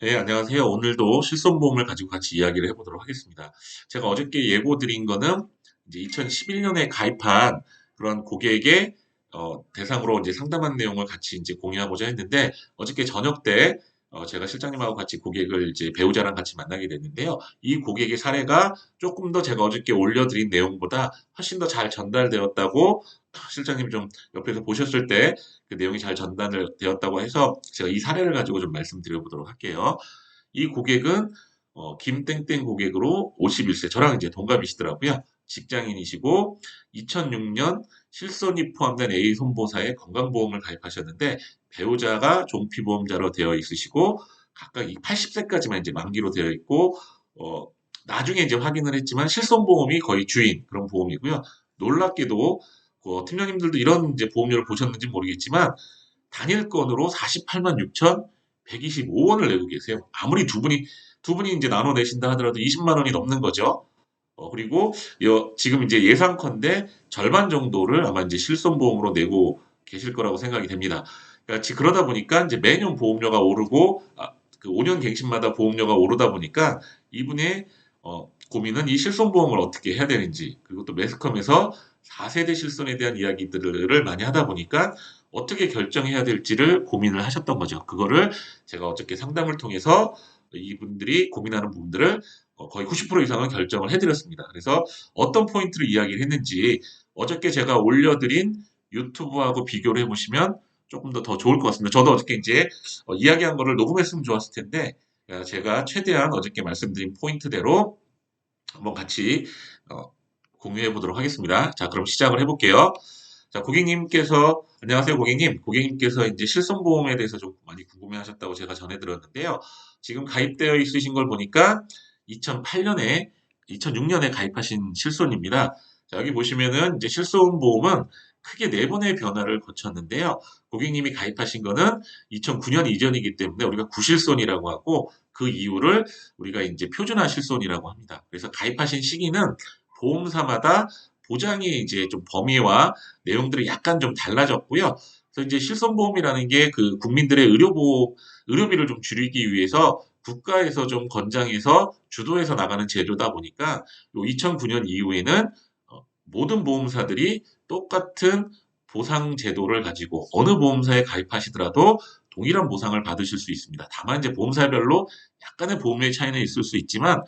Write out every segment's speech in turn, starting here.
네, 안녕하세요. 오늘도 실손보험을 가지고 같이 이야기를 해보도록 하겠습니다. 제가 어저께 예고 드린 거는 이제 2011년에 가입한 그런 고객의 대상으로 이제 상담한 내용을 같이 이제 공유하고자 했는데 어저께 저녁 때 제가 실장님하고 같이 고객을 이제 배우자랑 같이 만나게 됐는데요. 이 고객의 사례가 조금 더 제가 어저께 올려드린 내용보다 훨씬 더 잘 전달되었다고 실장님이 좀 옆에서 보셨을 때 그 내용이 잘 전달되었다고 해서 제가 이 사례를 가지고 좀 말씀드려 보도록 할게요. 이 고객은 김땡땡 고객으로 51세, 저랑 이제 동갑이시더라고요. 직장인이시고 2006년 실손이 포함된 A 손보사에 건강보험을 가입하셨는데 배우자가 종피보험자로 되어 있으시고 각각 이 80세까지만 이제 만기로 되어 있고 어, 나중에 이제 확인을 했지만 실손보험이 거의 주인 그런 보험이고요. 놀랍게도 팀장님들도 이런 이제 보험료를 보셨는지 모르겠지만 단일건으로 48만 6,125원을 내고 계세요. 아무리 두 분이 이제 나눠 내신다 하더라도 20만 원이 넘는 거죠. 그리고 지금 이제 예상컨대 절반 정도를 아마 이제 실손보험으로 내고 계실 거라고 생각이 됩니다. 그러니까 그러다 보니까 이제 매년 보험료가 오르고 그 5년 갱신마다 보험료가 오르다 보니까 이분의 고민은 이 실손보험을 어떻게 해야 되는지 그리고 또 매스컴에서 4세대 실손에 대한 이야기들을 많이 하다 보니까 어떻게 결정해야 될지를 고민을 하셨던 거죠. 그거를 제가 어저께 상담을 통해서 이분들이 고민하는 부분들을 거의 90% 이상은 결정을 해드렸습니다. 그래서 어떤 포인트를 이야기를 했는지 어저께 제가 올려드린 유튜브하고 비교를 해보시면 조금 더 좋을 것 같습니다. 저도 어저께 이제 이야기한 거를 녹음했으면 좋았을 텐데 제가 최대한 어저께 말씀드린 포인트대로 한번 같이 어, 공유해 보도록 하겠습니다. 자, 그럼 시작을 해볼게요. 자, 안녕하세요, 고객님. 고객님께서 이제 실손보험에 대해서 좀 많이 궁금해 하셨다고 제가 전해 들었는데요. 지금 가입되어 있으신 걸 보니까 2006년에 가입하신 실손입니다. 자, 여기 보시면은 이제 실손보험은 크게 네 번의 변화를 거쳤는데요. 고객님이 가입하신 거는 2009년 이전이기 때문에 우리가 구실손이라고 하고 그 이유를 우리가 이제 표준화 실손이라고 합니다. 그래서 가입하신 시기는 보험사마다 보장이 이제 좀 범위와 내용들이 약간 좀 달라졌고요. 그래서 이제 실손보험이라는 게 그 국민들의 의료비를 좀 줄이기 위해서 국가에서 좀 권장해서 주도해서 나가는 제도다 보니까 2009년 이후에는 모든 보험사들이 똑같은 보상 제도를 가지고 어느 보험사에 가입하시더라도 동일한 보상을 받으실 수 있습니다. 다만 이제 보험사별로 약간의 보험료의 차이는 있을 수 있지만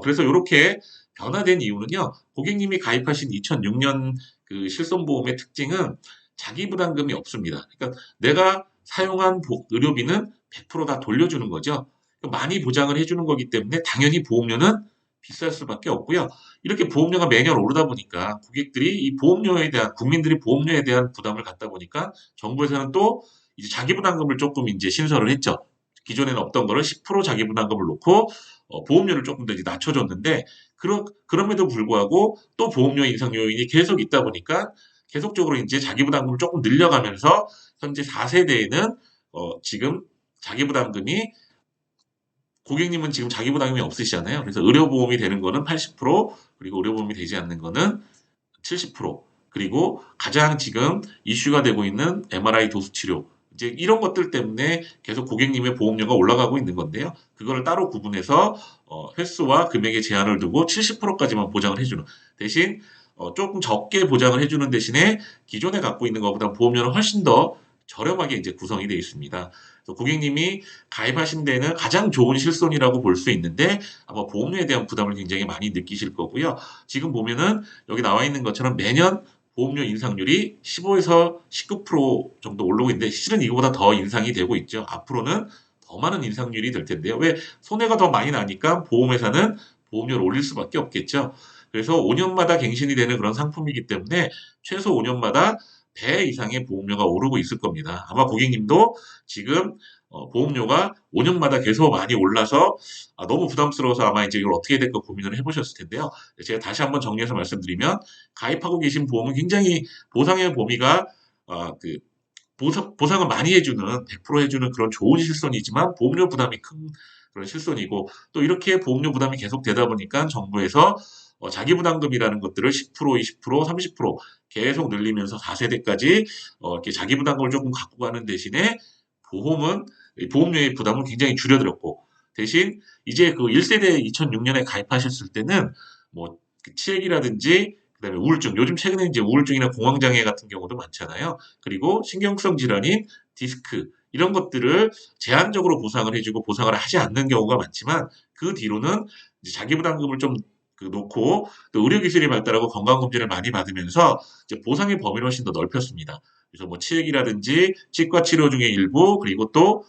그래서 이렇게 변화된 이유는요. 고객님이 가입하신 2006년 그 실손보험의 특징은 자기 부담금이 없습니다. 그러니까 내가 사용한 의료비는 100%다 돌려주는 거죠. 많이 보장을 해주는 거기 때문에 당연히 보험료는 비쌀 수밖에 없고요. 이렇게 보험료가 매년 오르다 보니까 국민들이 보험료에 대한 부담을 갖다 보니까 정부에서는 또 이제 자기 부담금을 조금 이제 신설을 했죠. 기존에는 없던 거를 10% 자기 부담금을 놓고 보험료를 조금 더 이제 낮춰줬는데 그럼에도 불구하고 또 보험료 인상 요인이 계속 있다 보니까 계속적으로 이제 자기 부담금을 조금 늘려가면서 현재 4세대에는 지금 자기 부담금이 고객님은 지금 자기 부담금이 없으시잖아요. 그래서 의료보험이 되는 거는 80% 그리고 의료보험이 되지 않는 거는 70% 그리고 가장 지금 이슈가 되고 있는 MRI 도수 치료 이제 이런 것들 때문에 계속 고객님의 보험료가 올라가고 있는 건데요. 그거를 따로 구분해서 횟수와 금액의 제한을 두고 70%까지만 보장을 해주는 대신 조금 적게 보장을 해주는 대신에 기존에 갖고 있는 것보다 보험료는 훨씬 더 저렴하게 이제 구성이 되어 있습니다. 그래서 고객님이 가입하신 데는 가장 좋은 실손이라고 볼 수 있는데 아마 보험료에 대한 부담을 굉장히 많이 느끼실 거고요. 지금 보면은 여기 나와 있는 것처럼 매년 보험료 인상률이 15에서 19% 정도 오르고 있는데 실은 이거보다 더 인상이 되고 있죠. 앞으로는 더 많은 인상률이 될 텐데요. 왜 손해가 더 많이 나니까 보험회사는 보험료를 올릴 수밖에 없겠죠. 그래서 5년마다 갱신이 되는 그런 상품이기 때문에 최소 5년마다 배 이상의 보험료가 오르고 있을 겁니다. 아마 고객님도 지금 보험료가 5년마다 계속 많이 올라서 너무 부담스러워서 아마 이제 이걸 어떻게 해야 될까 고민을 해보셨을 텐데요. 제가 다시 한번 정리해서 말씀드리면 가입하고 계신 보험은 굉장히 보상의 범위가 그 보상을 많이 해주는 100% 해주는 그런 좋은 실손이지만 보험료 부담이 큰 그런 실손이고 또 이렇게 보험료 부담이 계속 되다 보니까 정부에서 자기 부담금이라는 것들을 10%, 20%, 30% 계속 늘리면서 4세대까지 이렇게 자기 부담금을 조금 갖고 가는 대신에 보험은 보험료의 부담을 굉장히 줄여들었고 대신 이제 그 1세대 2006년에 가입하셨을 때는 뭐 치액이라든지 그다음에 우울증, 요즘 최근에 이제 우울증이나 공황장애 같은 경우도 많잖아요. 그리고 신경성 질환인 디스크 이런 것들을 제한적으로 보상을 해주고 보상을 하지 않는 경우가 많지만 그 뒤로는 이제 자기 부담금을 좀 놓고 또 의료기술이 발달하고 건강검진을 많이 받으면서 이제 보상의 범위를 훨씬 더 넓혔습니다. 그래서 뭐 치액이라든지 치과 치료 중의 일부 그리고 또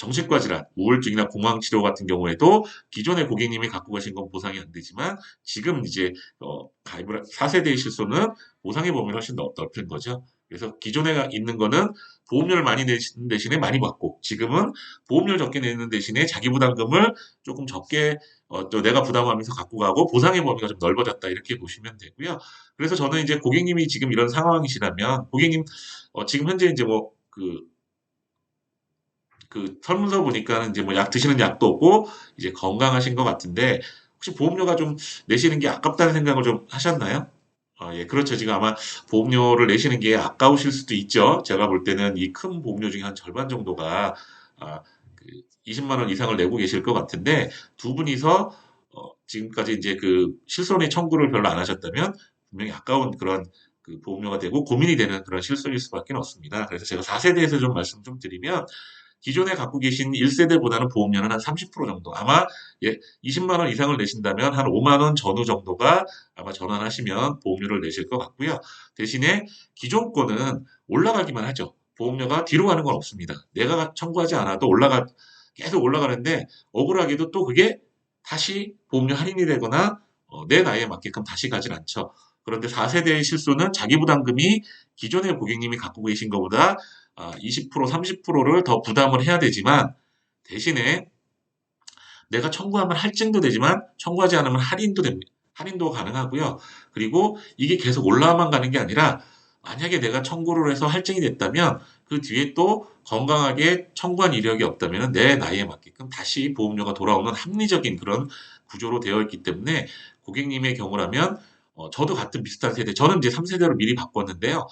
정신과 질환, 우울증이나 공황 치료 같은 경우에도 기존의 고객님이 갖고 가신 건 보상이 안 되지만 지금 이제 가입을 4세대의 실손은 보상의 범위를 훨씬 더 넓힌 거죠. 그래서 기존에 있는 거는 보험료를 많이 내시는 대신에 많이 받고 지금은 보험료를 적게 내는 대신에 자기 부담금을 조금 적게 또 내가 부담하면서 갖고 가고 보상의 범위가 좀 넓어졌다 이렇게 보시면 되고요. 그래서 저는 이제 고객님이 지금 이런 상황이시라면 고객님 지금 현재 이제 그 설문서 보니까는 이제 뭐 약 드시는 약도 없고 이제 건강하신 것 같은데 혹시 보험료가 좀 내시는 게 아깝다는 생각을 좀 하셨나요? 예, 그렇죠. 지금 아마 보험료를 내시는 게 아까우실 수도 있죠. 제가 볼 때는 이 큰 보험료 중에 한 절반 정도가 아, 그 20만 원 이상을 내고 계실 것 같은데 두 분이서 지금까지 이제 그 실손의 청구를 별로 안 하셨다면 분명히 아까운 그런 그 보험료가 되고 고민이 되는 그런 실손일 수밖에 없습니다. 그래서 제가 4세대에서 좀 말씀 좀 드리면 기존에 갖고 계신 1세대보다는 보험료는 한 30% 정도. 아마 예, 20만 원 이상을 내신다면 한 5만 원 전후 정도가 아마 전환하시면 보험료를 내실 것 같고요. 대신에 기존 거는 올라가기만 하죠. 보험료가 뒤로 가는 건 없습니다. 내가 청구하지 않아도 계속 올라가는데 억울하게도 또 그게 다시 보험료 할인이 되거나 내 나이에 맞게끔 다시 가진 않죠. 그런데 4세대의 실수는 자기 부담금이 기존의 고객님이 갖고 계신 것보다 20%, 30%를 더 부담을 해야 되지만 대신에 내가 청구하면 할증도 되지만 청구하지 않으면 할인도 됩니다. 할인도 가능하고요. 그리고 이게 계속 올라만 가는 게 아니라 만약에 내가 청구를 해서 할증이 됐다면 그 뒤에 또 건강하게 청구한 이력이 없다면 내 나이에 맞게끔 다시 보험료가 돌아오는 합리적인 그런 구조로 되어 있기 때문에 고객님의 경우라면 저도 같은 비슷한 세대, 저는 이제 3세대로 미리 바꿨는데요.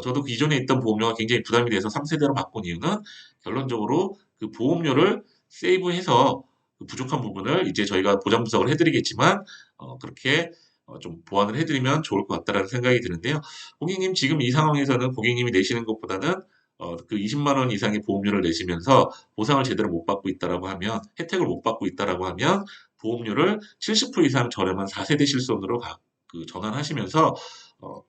저도 기존에 있던 보험료가 굉장히 부담이 돼서 3세대로 바꾼 이유는 결론적으로 그 보험료를 세이브해서 그 부족한 부분을 이제 저희가 보장 분석을 해드리겠지만 그렇게 좀 보완을 해드리면 좋을 것 같다라는 생각이 드는데요. 고객님 지금 이 상황에서는 고객님이 내시는 것보다는 그 20만 원 이상의 보험료를 내시면서 보상을 제대로 못 받고 있다라고 하면 혜택을 못 받고 있다라고 하면 보험료를 70% 이상 저렴한 4세대 실손으로 전환하시면서 어,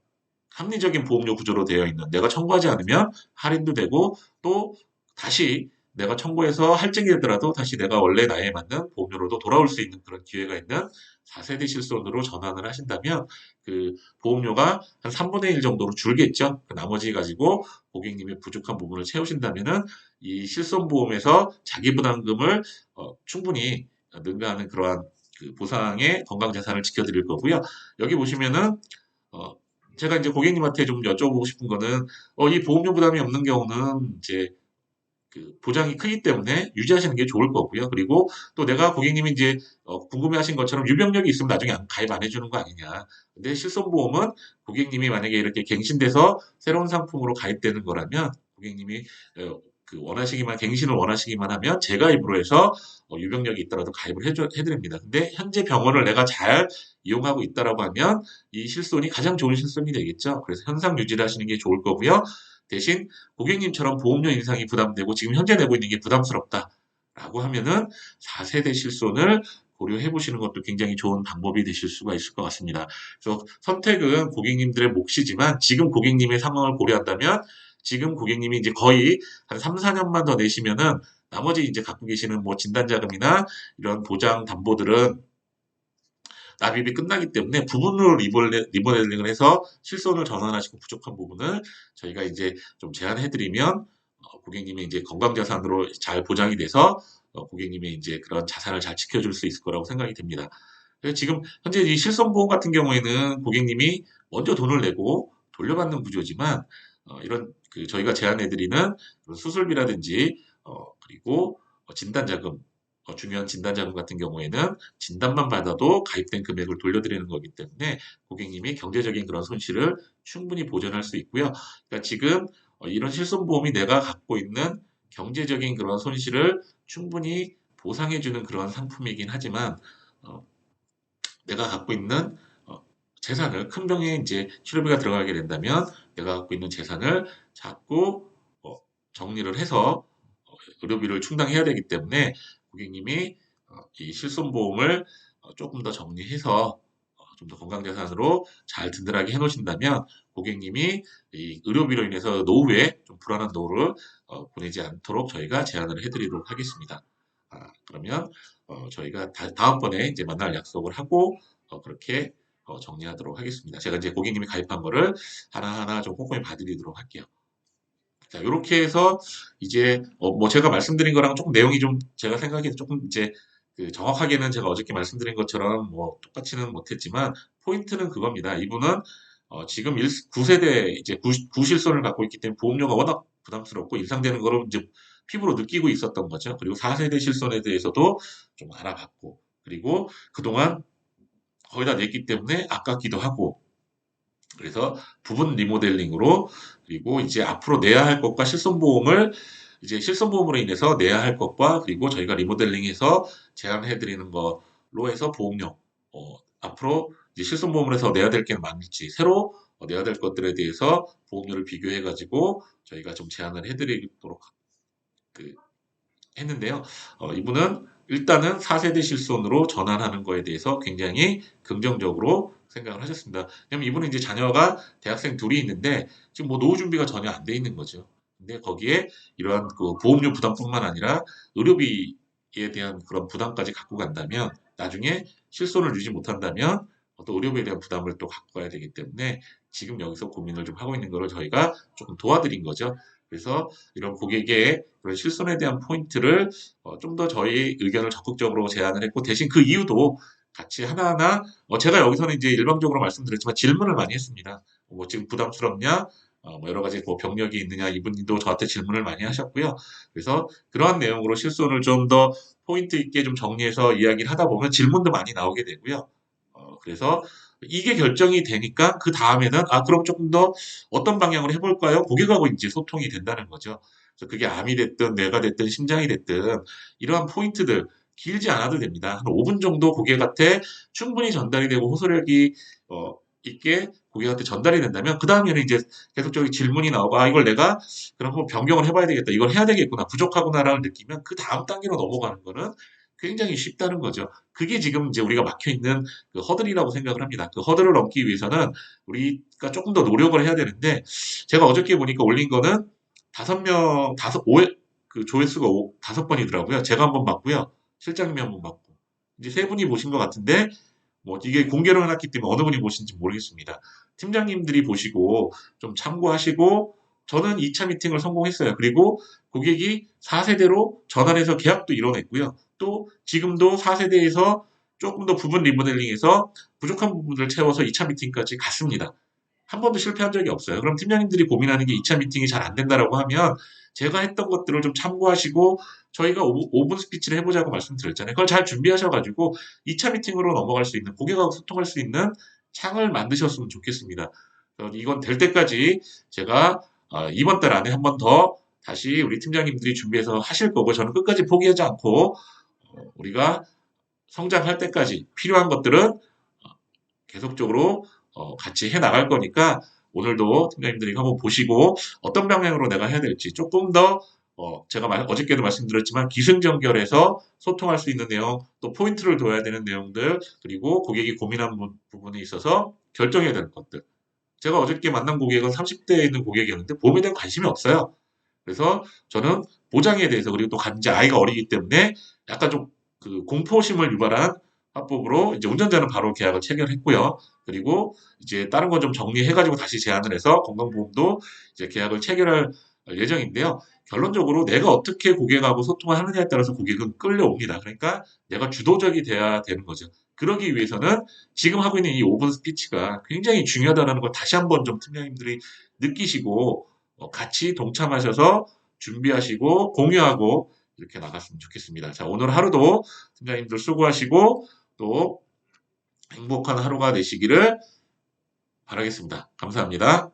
합리적인 보험료 구조로 되어 있는 내가 청구하지 않으면 할인도 되고 또 다시 내가 청구해서 할증이 되더라도 다시 내가 원래 나이에 맞는 보험료로도 돌아올 수 있는 그런 기회가 있는 4세대 실손으로 전환을 하신다면 그 보험료가 한 3분의 1 정도로 줄겠죠. 그 나머지 가지고 고객님의 부족한 부분을 채우신다면은 이 실손보험에서 자기 부담금을 충분히 능가하는 그러한 그 보상의 건강자산을 지켜드릴 거고요. 여기 보시면은 어, 제가 이제 고객님한테 좀 여쭤보고 싶은 거는, 이 보험료 부담이 없는 경우는 이제 그 보장이 크기 때문에 유지하시는 게 좋을 거고요. 그리고 또 내가 고객님이 이제 궁금해하신 것처럼 유병력이 있으면 나중에 가입 안 해주는 거 아니냐. 근데 실손보험은 고객님이 만약에 이렇게 갱신돼서 새로운 상품으로 가입되는 거라면 고객님이 갱신을 원하시기만 하면 재가입으로 해서 유병력이 있더라도 가입을 해드립니다. 근데 현재 병원을 내가 잘 이용하고 있다라고 하면 이 실손이 가장 좋은 실손이 되겠죠. 그래서 현상 유지를 하시는 게 좋을 거고요. 대신 고객님처럼 보험료 인상이 부담되고 지금 현재 내고 있는 게 부담스럽다라고 하면은 4세대 실손을 고려해 보시는 것도 굉장히 좋은 방법이 되실 수가 있을 것 같습니다. 그래서 선택은 고객님들의 몫이지만 지금 고객님의 상황을 고려한다면 지금 고객님이 이제 거의 한 3, 4년만 더 내시면은 나머지 이제 갖고 계시는 뭐 진단자금이나 이런 보장 담보들은 납입이 끝나기 때문에 부분으로 리모델링을 해서 실손을 전환하시고 부족한 부분을 저희가 이제 좀 제한해드리면 고객님이 이제 건강자산으로 잘 보장이 돼서 고객님의 이제 그런 자산을 잘 지켜줄 수 있을 거라고 생각이 됩니다. 그래서 지금 현재 이 실손보험 같은 경우에는 고객님이 먼저 돈을 내고 돌려받는 구조지만 이런 그 저희가 제안해드리는 수술비라든지 그리고 진단자금 중요한 진단자금 같은 경우에는 진단만 받아도 가입된 금액을 돌려드리는 거기 때문에 고객님이 경제적인 그런 손실을 충분히 보전할 수 있고요. 그러니까 지금 이런 실손보험이 내가 갖고 있는 경제적인 그런 손실을 충분히 보상해주는 그런 상품이긴 하지만 어, 내가 갖고 있는 재산을 큰 병에 이제 치료비가 들어가게 된다면 내가 갖고 있는 재산을 자꾸 어, 정리를 해서 의료비를 충당해야 되기 때문에 고객님이 이 실손보험을 조금 더 정리해서 좀 더 건강자산으로 잘 든든하게 해놓으신다면 고객님이 이 의료비로 인해서 노후에 좀 불안한 노후를 보내지 않도록 저희가 제안을 해드리도록 하겠습니다. 그러면 저희가 다음번에 이제 만날 약속을 하고 그렇게 정리하도록 하겠습니다. 제가 이제 고객님이 가입한 거를 하나하나 좀 꼼꼼히 봐드리도록 할게요. 자, 요렇게 해서 이제 뭐 제가 말씀드린 거랑 조금 내용이 좀 제가 생각해도 조금 이제 그 정확하게는 제가 어저께 말씀드린 것처럼 뭐 똑같이는 못했지만 포인트는 그겁니다. 이분은 지금 9세대 이제 구실손을 갖고 있기 때문에 보험료가 워낙 부담스럽고 인상되는 거를 이제 피부로 느끼고 있었던 거죠. 그리고 4세대 실손에 대해서도 좀 알아봤고 그리고 그동안 거의 다 냈기 때문에 아깝기도 하고 그래서 부분 리모델링으로 그리고 이제 앞으로 내야 할 것과 실손보험을 이제 실손보험으로 인해서 내야 할 것과 그리고 저희가 리모델링해서 제안해 드리는 걸로 해서 보험료 앞으로 이제 실손보험을 해서 내야 될 게 많을지 새로 내야 될 것들에 대해서 보험료를 비교해 가지고 저희가 좀 제안을 해 드리도록 그 했는데요. 이분은 일단은 4세대 실손으로 전환하는 거에 대해서 굉장히 긍정적으로 생각을 하셨습니다. 왜냐면 이분은 이제 자녀가 대학생 둘이 있는데 지금 뭐 노후 준비가 전혀 안 돼 있는 거죠. 근데 거기에 이러한 그 보험료 부담뿐만 아니라 의료비에 대한 그런 부담까지 갖고 간다면 나중에 실손을 유지 못한다면 또 의료비에 대한 부담을 또 갖고 가야 되기 때문에 지금 여기서 고민을 좀 하고 있는 거를 저희가 조금 도와드린 거죠. 그래서 이런 고객의 그런 실손에 대한 포인트를 좀 더 저희 의견을 적극적으로 제안을 했고 대신 그 이유도 같이 하나하나 제가 여기서는 이제 일방적으로 말씀드렸지만 질문을 많이 했습니다. 뭐 지금 부담스럽냐? 뭐 여러 가지 뭐 병력이 있느냐? 이분도 저한테 질문을 많이 하셨고요. 그래서 그러한 내용으로 실손을 좀 더 포인트 있게 좀 정리해서 이야기를 하다 보면 질문도 많이 나오게 되고요. 그래서 이게 결정이 되니까 그 다음에는 그럼 조금 더 어떤 방향으로 해볼까요? 고객하고 이제 소통이 된다는 거죠. 그래서 그게 암이 됐든 뇌가 됐든 심장이 됐든 이러한 포인트들 길지 않아도 됩니다. 한 5분 정도 고객한테 충분히 전달이 되고 호소력이 있게 고객한테 전달이 된다면 그 다음에는 이제 계속적인 질문이 나오고 이걸 내가 그럼 한번 변경을 해봐야 되겠다. 이걸 해야 되겠구나. 부족하구나라는 느끼면 그 다음 단계로 넘어가는 거는 굉장히 쉽다는 거죠. 그게 지금 이제 우리가 막혀 있는 그 허들이라고 생각을 합니다. 그 허들을 넘기 위해서는 우리가 조금 더 노력을 해야 되는데 제가 어저께 보니까 올린 거는 5명, 그 조회수가 5번이더라고요. 제가 한번 봤고요. 실장님이 한번 봤고. 이제 3분이 보신 것 같은데 뭐 이게 공개를 해놨기 때문에 어느 분이 보신지 모르겠습니다. 팀장님들이 보시고 좀 참고하시고 저는 2차 미팅을 성공했어요. 그리고 고객이 4세대로 전환해서 계약도 이뤄냈고요. 또 지금도 4세대에서 조금 더 부분 리모델링해서 부족한 부분을 채워서 2차 미팅까지 갔습니다. 한 번도 실패한 적이 없어요. 그럼 팀장님들이 고민하는 게 2차 미팅이 잘 안 된다라고 하면 제가 했던 것들을 좀 참고하시고 저희가 5분 스피치를 해보자고 말씀드렸잖아요. 그걸 잘 준비하셔가지고 2차 미팅으로 넘어갈 수 있는 고객하고 소통할 수 있는 창을 만드셨으면 좋겠습니다. 이건 될 때까지 제가 이번 달 안에 한 번 더 다시 우리 팀장님들이 준비해서 하실 거고 저는 끝까지 포기하지 않고 우리가 성장할 때까지 필요한 것들은 계속적으로 같이 해 나갈 거니까 오늘도 팀장님들이 한번 보시고 어떤 방향으로 내가 해야 될지 조금 더 제가 어저께도 말씀드렸지만 기승전결해서 소통할 수 있는 내용 또 포인트를 둬야 되는 내용들 그리고 고객이 고민한 부분에 있어서 결정해야 될 것들 제가 어저께 만난 고객은 30대에 있는 고객이었는데 보험에 대한 관심이 없어요. 그래서 저는 보장에 대해서 그리고 또 이제 아이가 어리기 때문에 약간 좀 그 공포심을 유발한 화법으로 이제 운전자는 바로 계약을 체결했고요. 그리고 이제 다른 건 좀 정리해가지고 다시 제안을 해서 건강보험도 이제 계약을 체결할 예정인데요. 결론적으로 내가 어떻게 고객하고 소통을 하느냐에 따라서 고객은 끌려옵니다. 그러니까 내가 주도적이 돼야 되는 거죠. 그러기 위해서는 지금 하고 있는 이 5분 스피치가 굉장히 중요하다는 걸 다시 한번 좀 팀장님들이 느끼시고 같이 동참하셔서 준비하시고 공유하고 이렇게 나갔으면 좋겠습니다. 자, 오늘 하루도 팀장님들 수고하시고 또 행복한 하루가 되시기를 바라겠습니다. 감사합니다.